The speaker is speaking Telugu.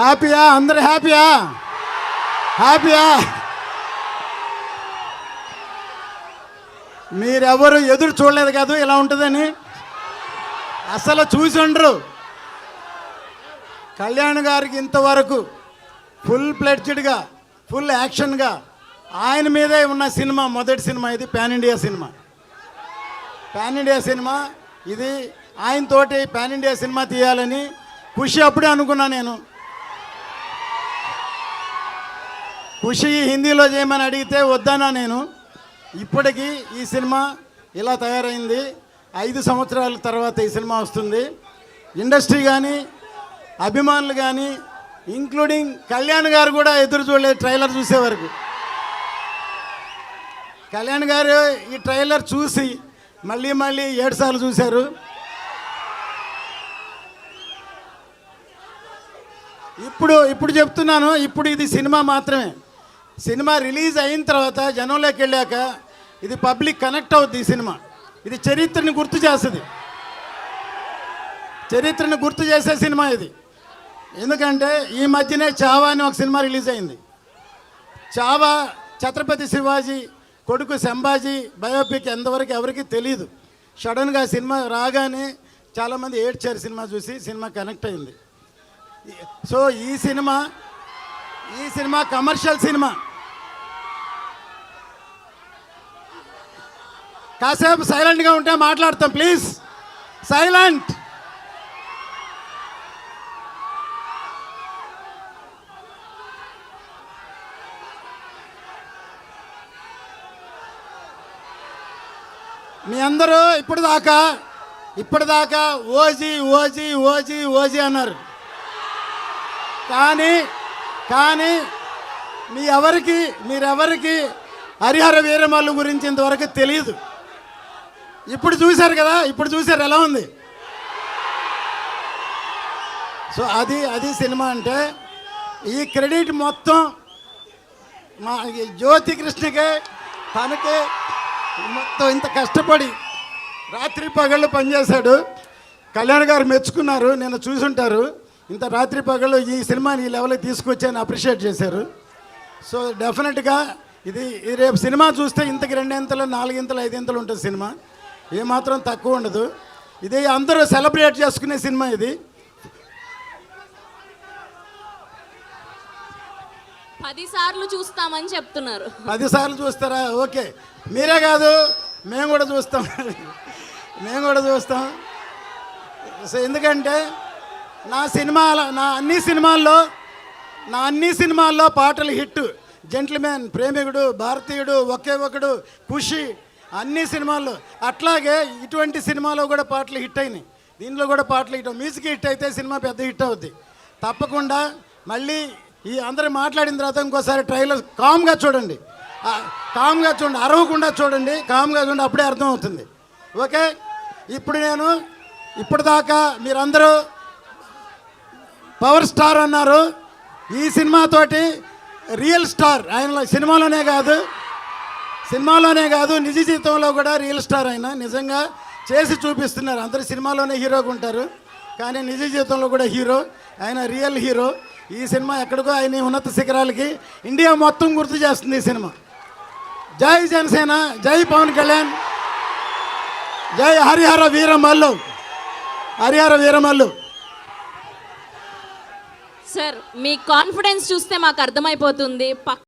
హ్యాపీయా? అందరు హ్యాపీయా? హ్యాపీయా? మీరెవరు ఎదురు చూడలేదు కాదు ఇలా ఉంటుందని. అసలు చూసి ఉండరు. కళ్యాణ్ గారికి ఇంతవరకు ఫుల్ ప్లెడ్జ్డ్గా, ఫుల్ యాక్షన్గా ఆయన మీదే ఉన్న సినిమా మొదటి సినిమా ఇది. Pan India cinema. Pan India cinema ఇది. ఆయనతోటి పాన్ ఇండియా సినిమా తీయాలని ఖుషి అప్పుడే అనుకున్నా నేను. ఖుషి హిందీలో చేయమని అడిగితే వద్దన్నా నేను. ఇప్పటికీ ఈ సినిమా ఇలా తయారైంది. 5 సంవత్సరాల తర్వాత ఈ సినిమా వస్తుంది. ఇండస్ట్రీ కానీ, అభిమానులు కానీ, ఇంక్లూడింగ్ కళ్యాణ్ గారు కూడా ఎదురు చూడలేదు ట్రైలర్ చూసే వరకు. కళ్యాణ్ గారు ఈ ట్రైలర్ చూసి మళ్ళీ 7 సార్లు చూశారు. ఇప్పుడు చెప్తున్నాను, ఇప్పుడు ఇది సినిమా మాత్రమే. సినిమా రిలీజ్ అయిన తర్వాత జనంలోకి వెళ్ళాక ఇది పబ్లిక్ కనెక్ట్ అవుద్ది. ఈ సినిమా ఇది చరిత్రని గుర్తు చేస్తుంది. చరిత్రను గుర్తు చేసే సినిమా ఇది. ఎందుకంటే ఈ మధ్యనే చావా అని ఒక సినిమా రిలీజ్ అయింది. చావా ఛత్రపతి శివాజీ కొడుకు సంభాజీ బయోపిక్ ఎంతవరకు ఎవరికి తెలియదు. సడన్గా సినిమా రాగానే చాలామంది ఏడ్చారు సినిమా చూసి. సినిమా కనెక్ట్ అయింది. సో ఈ సినిమా కమర్షియల్ సినిమా. కాసేపు సైలెంట్గా ఉంటే మాట్లాడతాం ప్లీజ్. సైలెంట్. మీ అందరూ ఇప్పటిదాకా ఓజీ ఓజీ ఓజీ ఓజీ అన్నారు. కానీ మీరెవరికి హరిహర వీరమల్లు గురించి ఇంతవరకు తెలియదు. ఇప్పుడు చూశారు కదా, ఇప్పుడు చూశారు ఎలా ఉంది. సో అది సినిమా అంటే. ఈ క్రెడిట్ మొత్తం మా జ్యోతి కృష్ణకే, తనకే. మొత్తం ఇంత కష్టపడి రాత్రి పగళ్ళు పనిచేశాడు. కళ్యాణ్ గారు మెచ్చుకున్నారు, నేను చూసుంటారు. ఇంత రాత్రి పగళ్ళు ఈ సినిమాని ఈ లెవెల్కి తీసుకొచ్చి అప్రిషియేట్ చేశారు. సో డెఫినెట్గా ఇది రేపు సినిమా చూస్తే ఇంతకి 2 ఇంతలు 4 ఇంతలు 5 ఇంతలు ఉంటుంది సినిమా. ఏమాత్రం తక్కువ ఉండదు. ఇది అందరూ సెలబ్రేట్ చేసుకునే సినిమా ఇది. 10 సార్లు చూస్తామని చెప్తున్నారు. 10 సార్లు చూస్తారా? ఓకే, మీరే కాదు మేము కూడా చూస్తాం. సో ఎందుకంటే నా అన్ని సినిమాల్లో పాటలు హిట్. జెంట్ల్మెన్, ప్రేమికుడు, భారతీయుడు, ఒకే ఒకడు, ఖుషి, అన్ని సినిమాల్లో. అట్లాగే ఇటువంటి సినిమాలో కూడా పాటలు హిట్ అయినాయి. దీనిలో కూడా పాటలు హిట్. మ్యూజిక్ హిట్ అయితే సినిమా పెద్ద హిట్ అవుద్ది తప్పకుండా. మళ్ళీ ఈ అందరూ మాట్లాడిన తర్వాత ఇంకోసారి ట్రైలర్ కామ్గా చూడండి. అరవకుండా చూడండి, కామ్గా చూడండి. అప్పుడే అర్థమవుతుంది. ఓకే. ఇప్పటిదాకా మీరందరూ పవర్ స్టార్ అన్నారు. ఈ సినిమాతోటి రియల్ స్టార్ ఆయన. సినిమాలోనే కాదు నిజ జీవితంలో కూడా రియల్ స్టార్ ఆయన. నిజంగా చేసి చూపిస్తున్నారు. అందరు సినిమాలోనే హీరోగా ఉంటారు, కానీ నిజ జీవితంలో కూడా హీరో ఆయన. Real hero. ఈ సినిమా ఎక్కడికో ఆయన ఉన్నత శిఖరాలకి ఇండియా మొత్తం గుర్తు చేస్తుంది ఈ సినిమా. జై జనసేన, జై పవన్ కళ్యాణ్, జై హరిహర వీరమల్లు. సార్ మీ కాన్ఫిడెన్స్ చూస్తే మాకు అర్థమైపోతుంది.